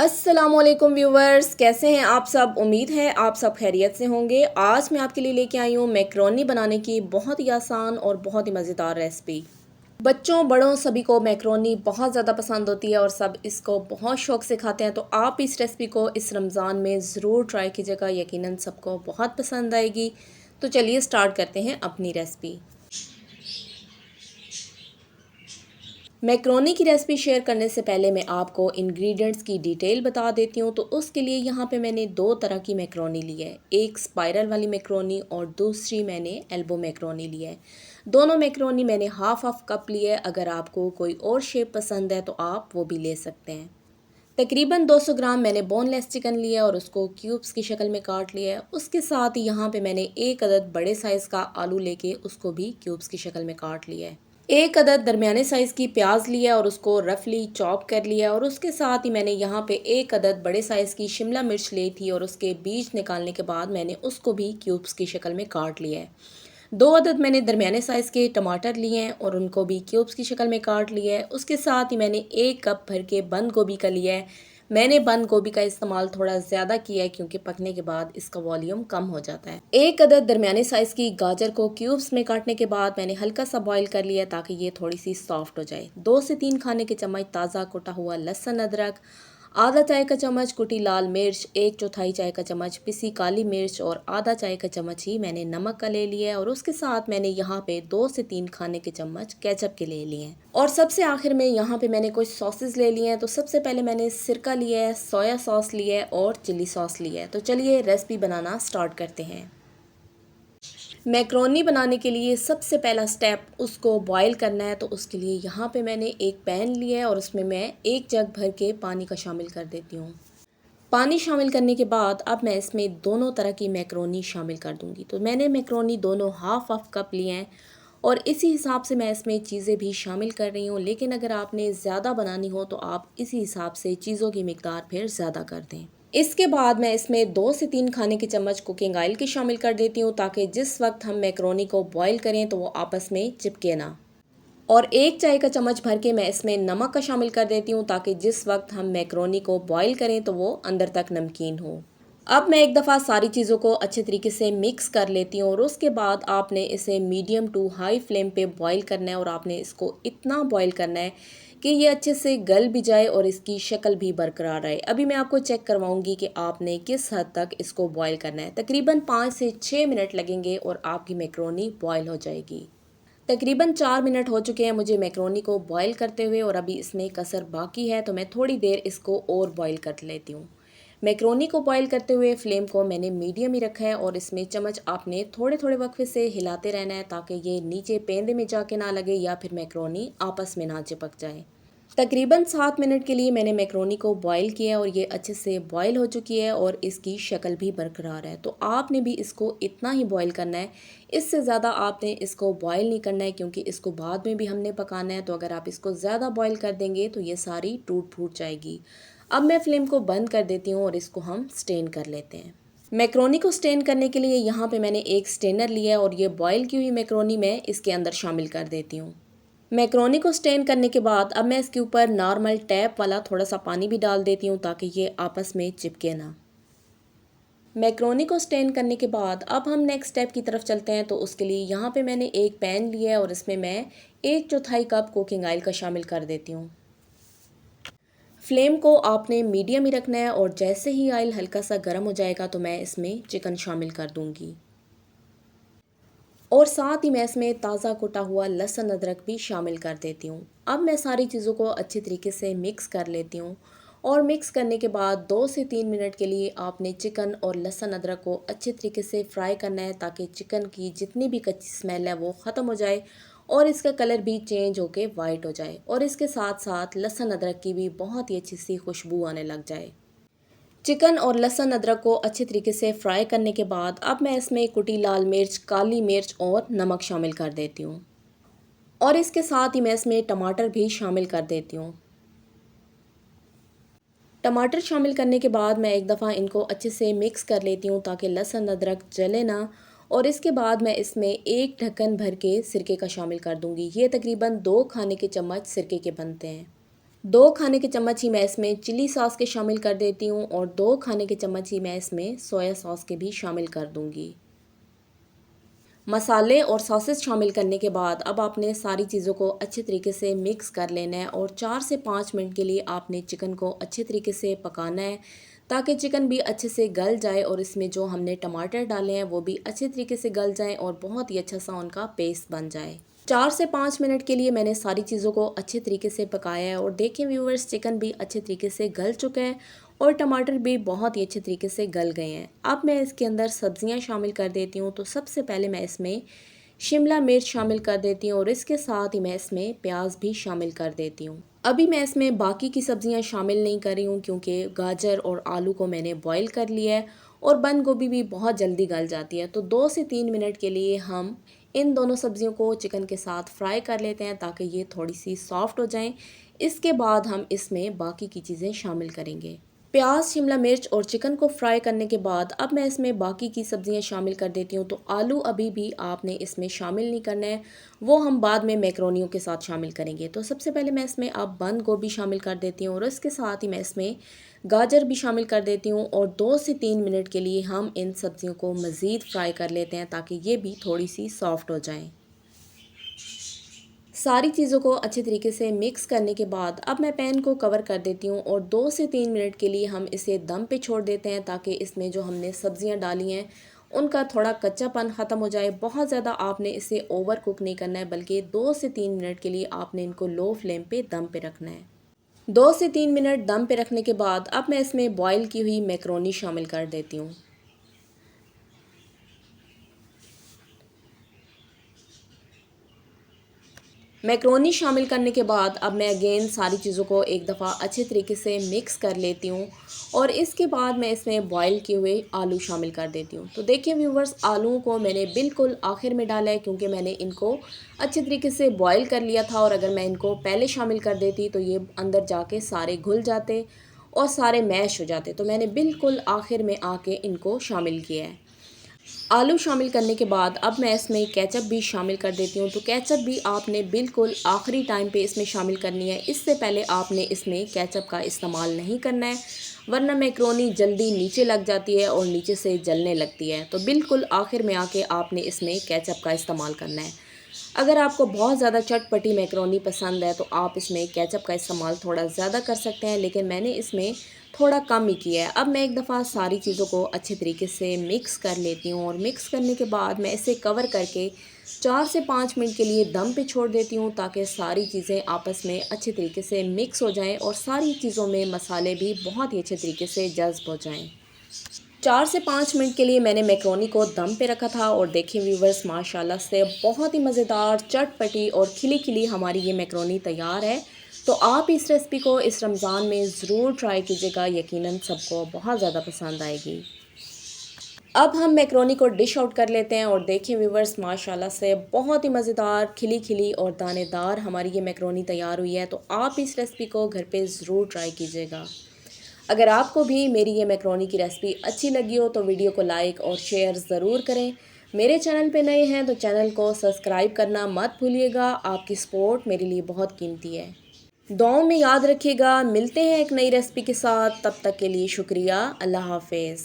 अस्सलामुअलैकुम व्यूवर्स, कैसे हैं आप सब। उम्मीद है आप सब खैरियत से होंगे। आज मैं आपके लिए लेके आई हूँ मैक्रोनी बनाने की बहुत ही आसान और बहुत ही मज़ेदार रेसिपी। बच्चों बड़ों सभी को मैक्रोनी बहुत ज़्यादा पसंद होती है और सब इसको बहुत शौक़ से खाते हैं। तो आप इस रेसिपी को इस रमज़ान में ज़रूर ट्राई कीजिएगा, यकीनन सबको बहुत पसंद आएगी। तो चलिए स्टार्ट करते हैं अपनी रेसिपी। मैक्रोनी की रेसिपी शेयर करने से पहले मैं आपको इंग्रेडिएंट्स की डिटेल बता देती हूँ। तो उसके लिए यहाँ पे मैंने दो तरह की मैक्रोनी ली है, एक स्पाइरल वाली मैक्रोनी और दूसरी मैंने एल्बो मैक्रोनी ली है। दोनों मैक्रोनी मैंने हाफ हाफ कप ली है। अगर आपको कोई और शेप पसंद है तो आप वो भी ले सकते हैं। तकरीबन 200 ग्राम मैंने बोनलेस चिकन लिया और उसको क्यूब्स की शक्ल में काट लिया है। उसके साथ ही यहाँ पे मैंने एक अदद बड़े साइज़ का आलू लेके उसको भी क्यूब्स की शक्ल में काट लिया है। एक अदद दरमियाने साइज़ की प्याज लिया और उसको रफली चॉप कर लिया। और उसके साथ ही मैंने यहाँ पे एक अदद बड़े साइज़ की शिमला मिर्च ली थी और उसके बीज निकालने के बाद मैंने उसको भी क्यूब्स की शक्ल में काट लिया है। दो अदद मैंने दरमियाने साइज़ के टमाटर लिए हैं और उनको भी क्यूब्स की शक्ल में काट लिया है। उसके साथ ही मैंने एक कप भर के बंद गोभी का लिया है। मैंने बंद गोभी का इस्तेमाल थोड़ा ज़्यादा किया है क्योंकि पकने के बाद इसका वॉल्यूम कम हो जाता है। एक अदद दरमियाने साइज़ की गाजर को क्यूब्स में काटने के बाद मैंने हल्का सा बॉईल कर लिया ताकि ये थोड़ी सी सॉफ्ट हो जाए। 2 से 3 खाने के चम्मच ताज़ा कुटा हुआ लहसुन अदरक, आधा चाय का चम्मच कुटी लाल मिर्च, 1/4 चाय का चम्मच पिसी काली मिर्च और आधा चाय का चम्मच ही मैंने नमक का ले लिया है। और उसके साथ मैंने यहाँ पे 2 से 3 खाने के चम्मच केचप के ले लिए हैं। और सबसे आखिर में यहाँ पे मैंने कुछ सॉसेस ले लिए हैं। तो सबसे पहले मैंने सिरका लिया है, सोया सॉस लिया है और चिली सॉस लिया है। तो चलिए रेसिपी बनाना स्टार्ट करते हैं। मैक्रोनी बनाने के लिए सबसे पहला स्टेप उसको बॉईल करना है। तो उसके लिए यहाँ पे मैंने एक पैन लिया है और उसमें मैं एक जग भर के पानी का शामिल कर देती हूँ। पानी शामिल करने के बाद अब मैं इसमें दोनों तरह की मैक्रोनी शामिल कर दूँगी। तो मैंने मैक्रोनी दोनों हाफ हाफ कप लिए हैं और इसी हिसाब से मैं इसमें चीज़ें भी शामिल कर रही हूँ। लेकिन अगर आपने ज़्यादा बनानी हो तो आप इसी हिसाब से चीज़ों की मिकदार फिर ज़्यादा कर दें। इसके बाद मैं इसमें 2 से 3 खाने के चम्मच कुकिंग ऑयल की शामिल कर देती हूँ ताकि जिस वक्त हम मैक्रोनी को बॉईल करें तो वो आपस में चिपके ना। और 1 चाय का चम्मच भर के मैं इसमें नमक का शामिल कर देती हूँ ताकि जिस वक्त हम मैक्रोनी को बॉईल करें तो वो अंदर तक नमकीन हो। अब मैं एक दफ़ा सारी चीज़ों को अच्छे तरीके से मिक्स कर लेती हूँ और उसके बाद आपने इसे मीडियम टू हाई फ्लेम पे बॉईल करना है। और आपने इसको इतना बॉईल करना है कि ये अच्छे से गल भी जाए और इसकी शक्ल भी बरकरार रहे। अभी मैं आपको चेक करवाऊंगी कि आपने किस हद तक इसको बॉईल करना है। तकरीबन 5 से 6 मिनट लगेंगे और आपकी मैक्रोनी बॉईल हो जाएगी। तकरीबन 4 मिनट हो चुके हैं मुझे मैक्रोनी को बॉईल करते हुए और अभी इसमें कसर बाकी है। तो मैं थोड़ी देर इसको और बॉईल कर लेती हूँ। मैक्रोनी को बॉईल करते हुए फ्लेम को मैंने मीडियम ही रखा है और इसमें चम्मच आपने थोड़े थोड़े वक्फे से हिलाते रहना है ताकि ये नीचे पेंदे में जाके ना लगे या फिर मैक्रोनी आपस में ना चिपक जाए। तकरीबन 7 मिनट के लिए मैंने मैक्रोनी को बॉईल किया और ये अच्छे से बॉईल हो चुकी है और इसकी शक्ल भी बरकरार है। तो आपने भी इसको इतना ही बॉईल करना है, इससे ज़्यादा आपने इसको बॉईल नहीं करना है क्योंकि इसको बाद में भी हमने पकाना है। तो अगर आप इसको ज़्यादा बॉईल कर देंगे तो ये सारी टूट फूट जाएगी। अब मैं फ्लेम को बंद कर देती हूँ और इसको हम स्टेन कर लेते हैं। मैक्रोनी को स्टेन करने के लिए यहाँ पे मैंने एक स्टेनर लिया है और ये बॉईल की हुई मैक्रोनी मैं इसके अंदर शामिल कर देती हूँ। मैक्रोनी को स्टेन करने के बाद अब मैं इसके ऊपर नॉर्मल टैप वाला थोड़ा सा पानी भी डाल देती हूँ ताकि ये आपस में चिपके ना। मैक्रोनी को स्टेन करने के बाद अब हम नेक्स्ट स्टेप की तरफ चलते हैं। तो उसके लिए यहाँ पे मैंने एक पैन लिया है और इसमें मैं 1/4 कप कुकिंग ऑयल का शामिल कर देती हूँ। फ्लेम को आपने मीडियम ही रखना है और जैसे ही ऑयल हल्का सा गर्म हो जाएगा तो मैं इसमें चिकन शामिल कर दूँगी। और साथ ही मैं इसमें ताज़ा कुटा हुआ लहसुन अदरक भी शामिल कर देती हूँ। अब मैं सारी चीज़ों को अच्छे तरीके से मिक्स कर लेती हूँ। और मिक्स करने के बाद 2 से 3 मिनट के लिए आपने चिकन और लहसुन अदरक को अच्छे तरीके से फ्राई करना है ताकि चिकन की जितनी भी कच्ची स्मेल है वो ख़त्म हो जाए और इसका कलर भी चेंज होके वाइट हो जाए और इसके साथ साथ लहसुन अदरक की भी बहुत ही अच्छी सी खुशबू आने लग जाए। चिकन और लहसुन अदरक को अच्छे तरीके से फ्राई करने के बाद अब मैं इसमें कुटी लाल मिर्च, काली मिर्च और नमक शामिल कर देती हूँ। और इसके साथ ही मैं इसमें टमाटर भी शामिल कर देती हूँ। टमाटर शामिल करने के बाद मैं एक दफ़ा इनको अच्छे से मिक्स कर लेती हूँ ताकि लहसुन अदरक जले ना। और इसके बाद मैं इसमें एक ढक्कन भर के सिरके का शामिल कर दूँगी। ये तकरीबन 2 खाने के चम्मच सिरके के बनते हैं। 2 खाने के चम्मच ही मैं इसमें चिली सॉस के शामिल कर देती हूँ और 2 खाने के चम्मच ही मैं इसमें सोया सॉस के भी शामिल कर दूँगी। मसाले और सॉसेस शामिल करने के बाद अब आपने सारी चीज़ों को अच्छे तरीके से मिक्स कर लेना है और 4 से 5 मिनट के लिए आपने चिकन को अच्छे तरीके से पकाना है, ताकि चिकन भी अच्छे से गल जाए और इसमें जो हमने टमाटर डाले हैं वो भी अच्छे तरीके से गल जाएं और बहुत ही अच्छा सा उनका पेस्ट बन जाए। 4 से 5 मिनट के लिए मैंने सारी चीज़ों को अच्छे तरीके से पकाया है और देखिए व्यूअर्स, चिकन भी अच्छे तरीके से गल चुका है और टमाटर भी बहुत ही अच्छे तरीके से गल गए हैं। अब मैं इसके अंदर सब्जियां शामिल कर देती हूँ। तो सबसे पहले मैं इसमें शिमला मिर्च शामिल कर देती हूँ और इसके साथ ही मैं इसमें प्याज भी शामिल कर देती हूँ। अभी मैं इसमें बाकी की सब्जियां शामिल नहीं कर रही हूँ क्योंकि गाजर और आलू को मैंने बॉईल कर लिया है और बंद गोभी भी बहुत जल्दी गल जाती है। तो 2 से 3 मिनट के लिए हम इन दोनों सब्जियों को चिकन के साथ फ्राई कर लेते हैं ताकि ये थोड़ी सी सॉफ्ट हो जाएं। इसके बाद हम इसमें बाकी की चीज़ें शामिल करेंगे। प्याज, शिमला मिर्च और चिकन को फ्राई करने के बाद अब मैं इसमें बाकी की सब्जियां शामिल कर देती हूँ। तो आलू अभी भी आपने इसमें शामिल नहीं करना है, वो हम बाद में मैक्रोनियों के साथ शामिल करेंगे। तो सबसे पहले मैं इसमें अब बंद गोभी शामिल कर देती हूँ और इसके साथ ही मैं इसमें गाजर भी शामिल कर देती हूँ और 2 से 3 मिनट के लिए हम इन सब्जियों को मज़ीद फ्राई कर लेते हैं ताकि ये भी थोड़ी सी सॉफ्ट हो जाएँ। सारी चीज़ों को अच्छे तरीके से मिक्स करने के बाद अब मैं पैन को कवर कर देती हूँ और 2 से 3 मिनट के लिए हम इसे दम पे छोड़ देते हैं ताकि इसमें जो हमने सब्जियाँ डाली हैं उनका थोड़ा कच्चापन ख़त्म हो जाए। बहुत ज़्यादा आपने इसे ओवर कुक नहीं करना है, बल्कि 2 से 3 मिनट के लिए आपने इनको लो फ्लेम पे दम पे रखना है। 2 से 3 मिनट दम पे रखने के बाद अब मैं इसमें बॉयल की हुई मैक्रोनी शामिल कर देती हूँ। मैक्रोनी शामिल करने के बाद अब मैं अगेन सारी चीज़ों को एक दफ़ा अच्छे तरीके से मिक्स कर लेती हूँ और इसके बाद मैं इसमें बॉईल किए हुए आलू शामिल कर देती हूँ। तो देखिए व्यूवर्स, आलूओं को मैंने बिल्कुल आखिर में डाला है क्योंकि मैंने इनको अच्छे तरीके से बॉईल कर लिया था और अगर मैं इनको पहले शामिल कर देती तो ये अंदर जाके सारे घुल जाते और सारे मैश हो जाते। तो मैंने बिल्कुल आखिर में आके इनको शामिल किया है। आलू शामिल करने के बाद अब मैं इसमें केचप भी शामिल कर देती हूँ। तो केचप भी आपने बिल्कुल आखिरी टाइम पे इसमें शामिल करनी है। इससे पहले आपने इसमें केचप का इस्तेमाल नहीं करना है, वरना मैक्रोनी जल्दी नीचे लग जाती है और नीचे से जलने लगती है। तो बिल्कुल आखिर में आके आपने इसमें केचप का इस्तेमाल करना है। अगर आपको बहुत ज़्यादा चटपटी मैक्रोनी पसंद है तो आप इसमें केचप का इस्तेमाल थोड़ा ज़्यादा कर सकते हैं, लेकिन मैंने इसमें थोड़ा कम ही किया है। अब मैं एक दफ़ा सारी चीज़ों को अच्छे तरीके से मिक्स कर लेती हूँ और मिक्स करने के बाद मैं इसे कवर करके 4 से 5 मिनट के लिए दम पे छोड़ देती हूँ ताकि सारी चीज़ें आपस में अच्छे तरीके से मिक्स हो जाएं और सारी चीज़ों में मसाले भी बहुत ही अच्छे तरीके से जज़्ब हो जाएं। 4 से 5 मिनट के लिए मैंने मैक्रोनी को दम पे रखा था और देखिए व्यूवर्स, माशाल्लाह से बहुत ही मज़ेदार, चटपटी और खिली खिली हमारी ये मैक्रोनी तैयार है। तो आप इस रेसिपी को इस रमज़ान में ज़रूर ट्राई कीजिएगा, यकीनन सबको बहुत ज़्यादा पसंद आएगी। अब हम मैक्रोनी को डिश आउट कर लेते हैं और देखिए व्यूवर्स, माशाल्लाह से बहुत ही मज़ेदार, खिली खिली और दानेदार हमारी ये मैक्रोनी तैयार हुई है। तो आप इस रेसिपी को घर पे ज़रूर ट्राई कीजिएगा। अगर आपको भी मेरी ये मैक्रोनी की रेसिपी अच्छी लगी हो तो वीडियो को लाइक और शेयर ज़रूर करें। मेरे चैनल पे नए हैं तो चैनल को सब्सक्राइब करना मत भूलिएगा। आपकी सपोर्ट मेरे लिए बहुत कीमती है। दुआओं में याद रखिएगा। मिलते हैं एक नई रेसिपी के साथ, तब तक के लिए शुक्रिया। अल्लाह हाफ़िज़।